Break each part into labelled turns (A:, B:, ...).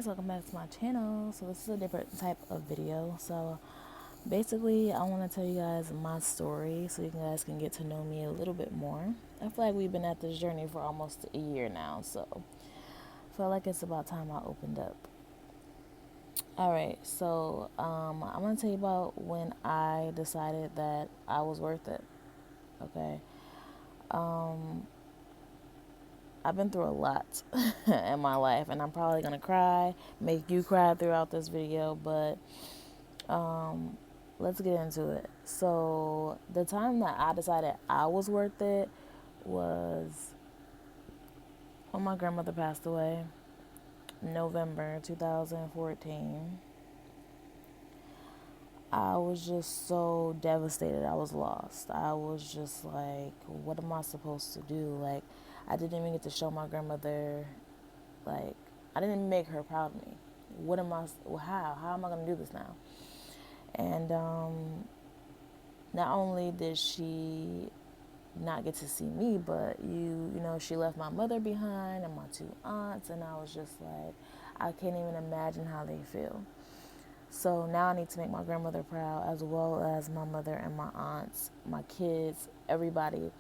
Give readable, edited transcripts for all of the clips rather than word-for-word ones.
A: guys, welcome back to my channel. So this is a different type of video. So basically I want to tell you guys my story so you guys can get to know me a little bit more. I feel like we've been at this journey for almost a year now, so I feel like it's about time I opened up. Alright, so I'm going to tell you about when I decided that I was worth it. Okay. I've been through a lot in my life, and I'm probably going to cry, make you cry throughout this video, but let's get into it. So, the time that I decided I was worth it was when my grandmother passed away, November 2014. I was just so devastated. I was lost. I was just like, what am I supposed to do? Like, I didn't even get to show my grandmother, like, I didn't make her proud of me. What am I, how am I going to do this now? And not only did she not get to see me, but you know, she left my mother behind and my two aunts, and I was just like, I can't even imagine how they feel. So now I need to make my grandmother proud, as well as my mother and my aunts, my kids, everybody.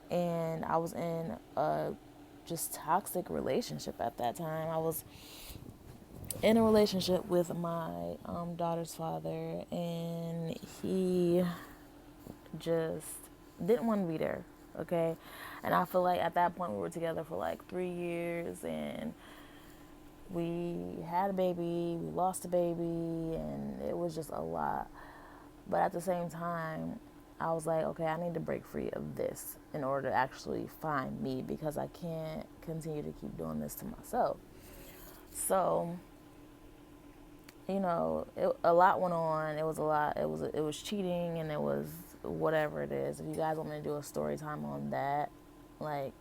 A: And I was in a just toxic relationship at that time. I was in a relationship with my daughter's father, and he just didn't want to be there. Okay. And I feel like at that point we were together for like 3 years, and we had a baby, we lost a baby, and it was just a lot. But at the same time, I was like, okay, I need to break free of this in order to actually find me, because I can't continue to keep doing this to myself. So, you know, a lot went on. It was a lot. It was cheating, and it was whatever it is. If you guys want me to do a story time on that, like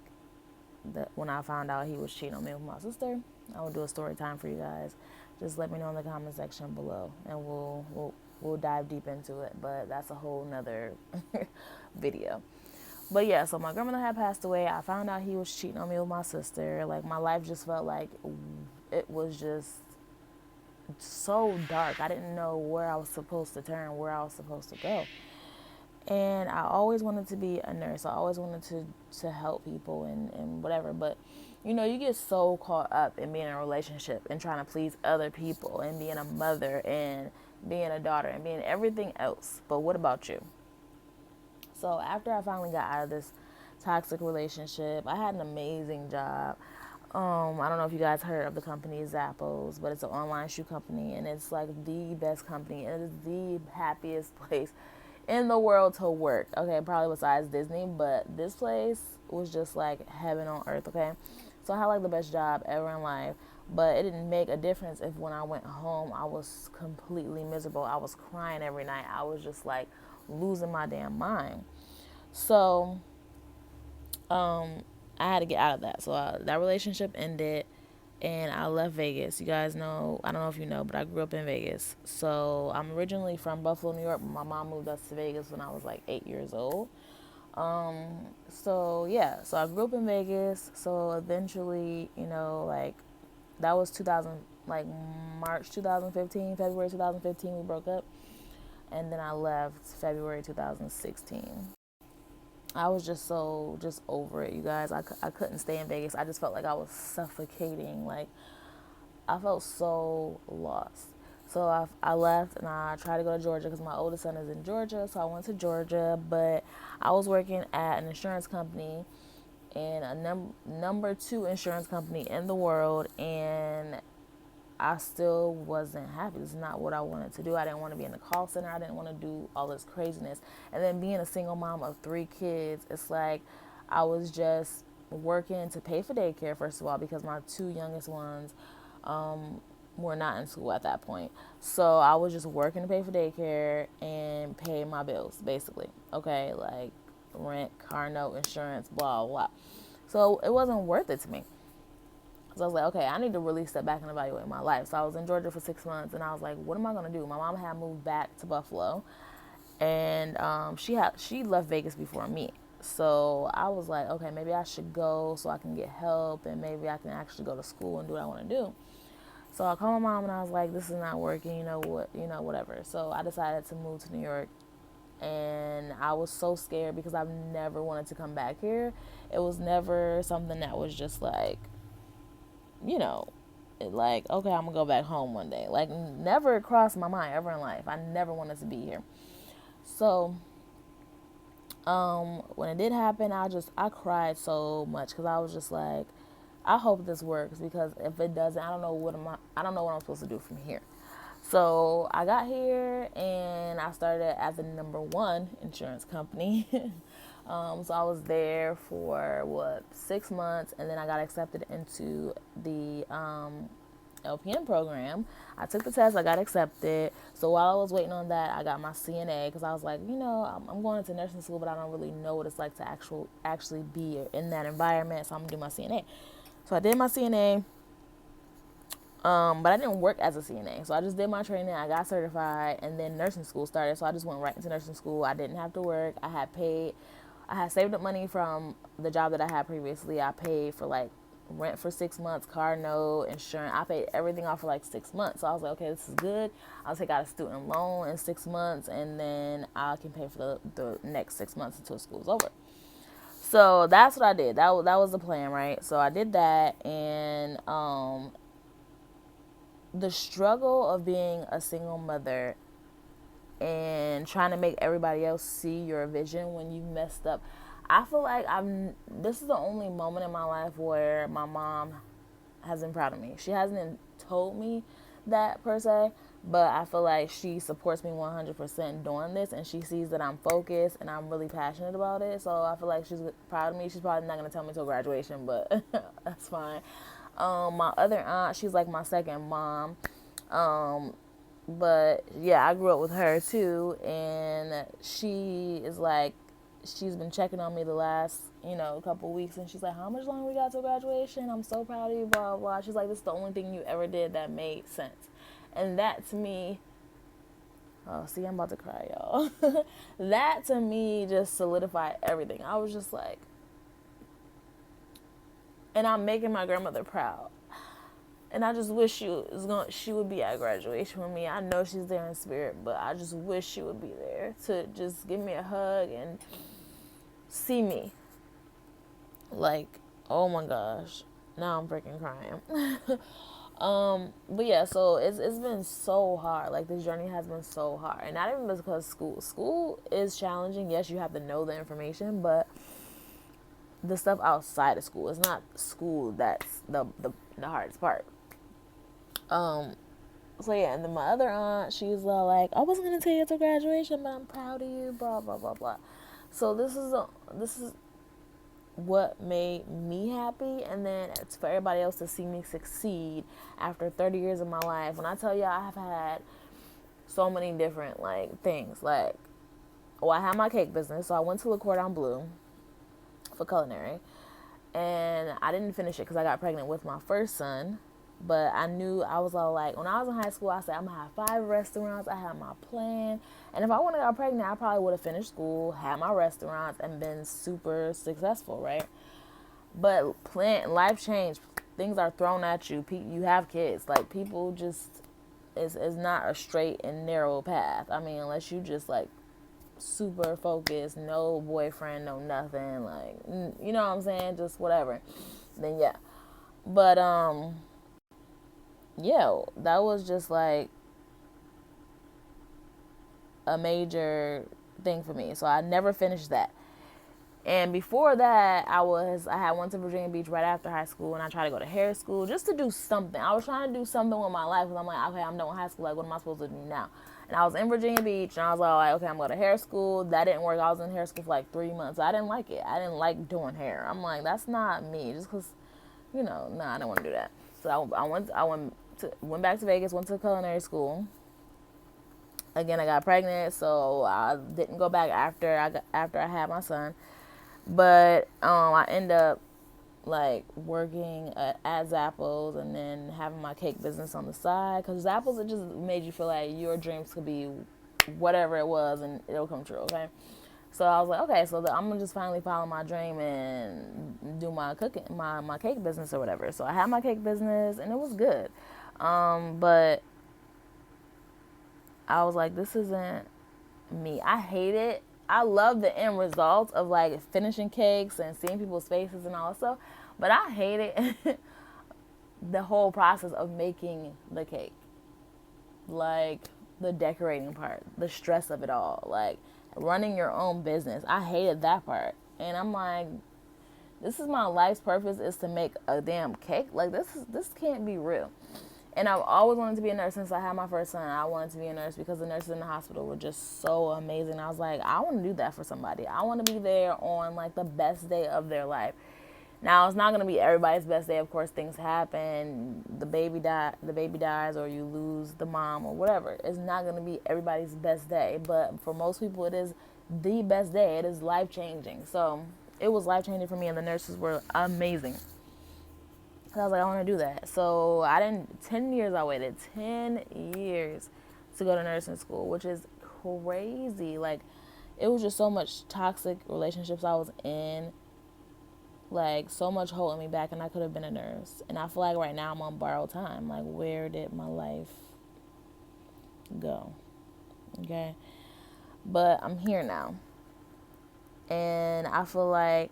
A: when I found out he was cheating on me with my sister, I will do a story time for you guys. Just let me know in the comment section below, and we'll dive deep into it. But that's a whole nother video. But yeah, so my grandmother had passed away. I found out he was cheating on me with my sister. Like, my life just felt like it was just so dark. I didn't know where I was supposed to turn, where I was supposed to go. And I always wanted to be a nurse. I always wanted to help people and whatever. But, you know, you get so caught up in being in a relationship and trying to please other people and being a mother and being a daughter and being everything else. But what about you? So after I finally got out of this toxic relationship, I had an amazing job. I don't know if you guys heard of the company Zappos, but it's an online shoe company, and it's like the best company. It is the happiest place in the world to work. Okay, probably besides Disney, but this place was just like heaven on earth. Okay, so I had like the best job ever in life, but it didn't make a difference if when I went home I was completely miserable. I was crying every night. I was just like losing my damn mind. So I had to get out of that. So that relationship ended, and I left Vegas. You guys know, I don't know if you know, but I grew up in Vegas. So I'm originally from Buffalo, New York, but my mom moved us to Vegas when I was like 8 years old. So yeah, so I grew up in Vegas. So eventually, you know, like that was 2000, like March 2015, February 2015, we broke up. And then I left February 2016. I was just over it, you guys. I couldn't stay in Vegas. I just felt like I was suffocating. Like, I felt so lost. So I left, and I tried to go to Georgia because my oldest son is in Georgia. So I went to Georgia, but I was working at an insurance company, and a number two insurance company in the world, and I still wasn't happy. This is not what I wanted to do. I didn't want to be in the call center. I didn't want to do all this craziness. And then being a single mom of 3 kids, it's like I was just working to pay for daycare, first of all, because my 2 youngest ones were not in school at that point. So I was just working to pay for daycare and pay my bills, basically. Okay, like rent, car note, insurance, blah, blah. So it wasn't worth it to me. So I was like, okay, I need to really step back and evaluate my life. So I was in Georgia for 6 months, and I was like, what am I going to do? My mom had moved back to Buffalo, and she left Vegas before me. So I was like, okay, maybe I should go so I can get help, and maybe I can actually go to school and do what I want to do. So I called my mom and I was like, this is not working, whatever. So I decided to move to New York, and I was so scared because I've never wanted to come back here. It was never something that was just like, you know, like, okay, I'm gonna go back home one day. Like, never crossed my mind ever in life. I never wanted to be here. So, when it did happen, I cried so much because I was just like, I hope this works, because if it doesn't, I don't know what I'm supposed to do from here. So I got here and I started at the number one insurance company. So I was there for 6 months, and then I got accepted into the LPN program. I took the test, I got accepted. So while I was waiting on that, I got my CNA, because I was like, I'm going into nursing school, but I don't really know what it's like to actually be in that environment. So I'm gonna do my CNA. So I did my CNA. But I didn't work as a CNA. So I just did my training, I got certified, and then nursing school started. So I just went right into nursing school. I didn't have to work. I had saved up money from the job that I had previously. I paid for like rent for 6 months, car note, insurance. I paid everything off for like 6 months. So I was like, okay, this is good. I'll take out a student loan in 6 months, and then I can pay for the next 6 months until school's over. So that's what I did. That was the plan, right? So I did that, and the struggle of being a single mother and trying to make everybody else see your vision when you messed up. I feel like this is the only moment in my life where my mom has been proud of me. She hasn't told me that per se, but I feel like she supports me 100% doing this, and she sees that I'm focused and I'm really passionate about it. So I feel like she's proud of me. She's probably not going to tell me till graduation, but that's fine. My other aunt, she's like my second mom. But yeah, I grew up with her too, and she is like, she's been checking on me the last, couple weeks, and she's like, how much longer we got till graduation? I'm so proud of you, blah, blah, blah. She's like, this is the only thing you ever did that made sense. And that to me, oh, see, I'm about to cry, y'all. That to me just solidified everything. I was just like, and I'm making my grandmother proud. And I just wish she would be at graduation with me. I know she's there in spirit, but I just wish she would be there to just give me a hug and see me. Like, oh my gosh. Now I'm freaking crying. But yeah, so it's been so hard. Like, this journey has been so hard. And not even because school is challenging. Yes, you have to know the information, but the stuff outside of school, it's not school that's the hardest part. So yeah, and then my other aunt, she's like, I wasn't gonna tell you till graduation, but I'm proud of you, blah blah blah blah. So this is what made me happy, and then it's for everybody else to see me succeed after 30 years of my life. When I tell y'all, I have had so many different like things. Like, I had my cake business, so I went to Le Cordon Bleu for culinary, and I didn't finish it because I got pregnant with my first son. But I knew, I was all like, when I was in high school, I said, I'm going to have 5 restaurants. I had my plan. And if I wouldn't have got pregnant, I probably would have finished school, had my restaurants, and been super successful, right? But life changed. Things are thrown at you. You have kids. Like, people just, it's not a straight and narrow path. I mean, unless you just, like, super focused, no boyfriend, no nothing. Like, you know what I'm saying? Just whatever. Then, yeah. But, yeah, that was just like a major thing for me. So I never finished that. And before that, I had went to Virginia Beach right after high school, and I tried to go to hair school just to do something. I was trying to do something with my life, because I'm like, okay, I'm done with high school. Like, what am I supposed to do now? And I was in Virginia Beach, and I was like, okay, I'm going to hair school. That didn't work. I was in hair school for like 3 months. I didn't like it. I didn't like doing hair. I'm like, that's not me. Just because, nah, I don't want to do that. So went back to Vegas, went to culinary school. Again, I got pregnant, so I didn't go back after I had my son. But I ended up like working at Zappos, and then having my cake business on the side. Because Zappos, it just made you feel like your dreams could be whatever it was, and it'll come true. Okay. So I was like, okay, so I'm gonna just finally follow my dream and do my cake business or whatever. So I had my cake business, and it was good. But I was like, this isn't me. I hate it. I love the end result of like finishing cakes and seeing people's faces and all that stuff, but I hate it the whole process of making the cake. Like the decorating part, the stress of it all, like running your own business. I hated that part. And I'm like, this is my life's purpose is to make a damn cake. Like this can't be real. And I've always wanted to be a nurse since I had my first son. I wanted to be a nurse because the nurses in the hospital were just so amazing. I was like, I want to do that for somebody. I want to be there on like the best day of their life. Now it's not gonna be everybody's best day. Of course, things happen. The baby dies, or you lose the mom, or whatever. It's not gonna be everybody's best day. But for most people, it is the best day. It is life changing. So it was life changing for me, and the nurses were amazing. I was like, I want to do that. So I didn't. 10 years I waited. 10 years to go to nursing school, which is crazy. Like, it was just so much toxic relationships I was in, like so much holding me back, and I could have been a nurse. And I feel like right now I'm on borrowed time. Like, where did my life go? Okay, but I'm here now, and I feel like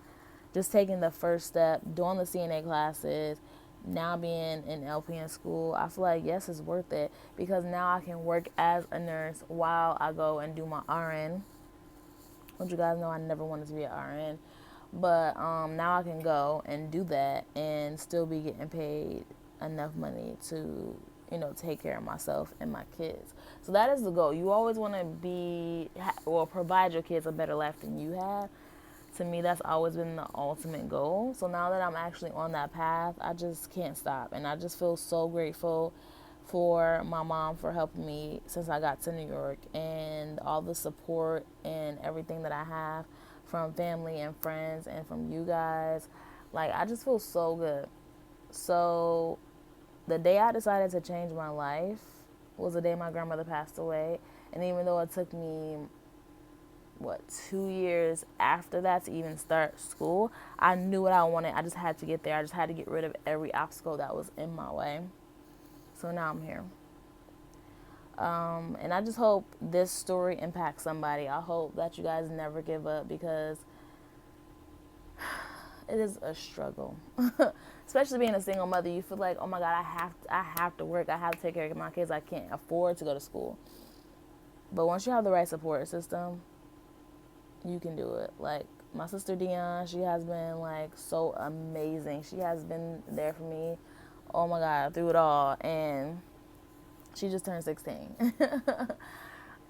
A: just taking the first step, doing the CNA classes, now being in LPN school, I feel like yes, it's worth it because now I can work as a nurse while I go and do my RN. Don't you guys know I never wanted to be an RN? But now I can go and do that and still be getting paid enough money to, take care of myself and my kids. So that is the goal. You always want to provide your kids a better life than you have. To me, that's always been the ultimate goal. So now that I'm actually on that path, I just can't stop. And I just feel so grateful for my mom for helping me since I got to New York, and all the support and everything that I have from family and friends and from you guys. Like, I just feel so good. So the day I decided to change my life was the day my grandmother passed away. And even though it took me 2 years after that to even start school, I knew what I wanted. I just had to get there. I just had to get rid of every obstacle that was in my way. So now I'm here. And I just hope this story impacts somebody. I hope that you guys never give up, because it is a struggle. Especially being a single mother, you feel like, oh my God, I have to work. I have to take care of my kids. I can't afford to go to school. But once you have the right support system, you can do it. Like my sister Dion, she has been like so amazing. She has been there for me, oh my God, through it all. And she just turned 16.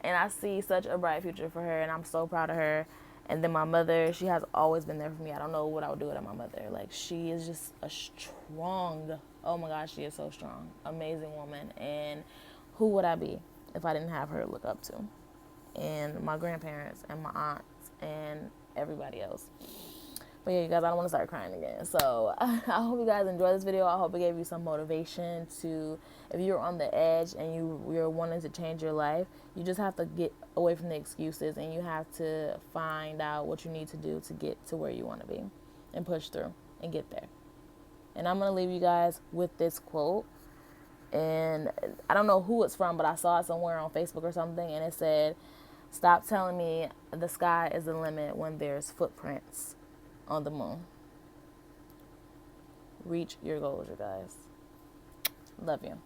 A: And I see such a bright future for her, and I'm so proud of her. And then my mother, she has always been there for me. I don't know what I would do without my mother. Like, she is just a strong, oh my gosh, she is so strong, amazing woman. And who would I be if I didn't have her to look up to? And my grandparents and my aunts and everybody else. But yeah, you guys, I don't want to start crying again. So I hope you guys enjoyed this video. I hope it gave you some motivation to, if you're on the edge and you're wanting to change your life, you just have to get away from the excuses, and you have to find out what you need to do to get to where you want to be and push through and get there. And I'm going to leave you guys with this quote. And I don't know who it's from, but I saw it somewhere on Facebook or something, and it said, "Stop telling me the sky is the limit when there's footprints on the moon." Reach your goals, you guys. Love you.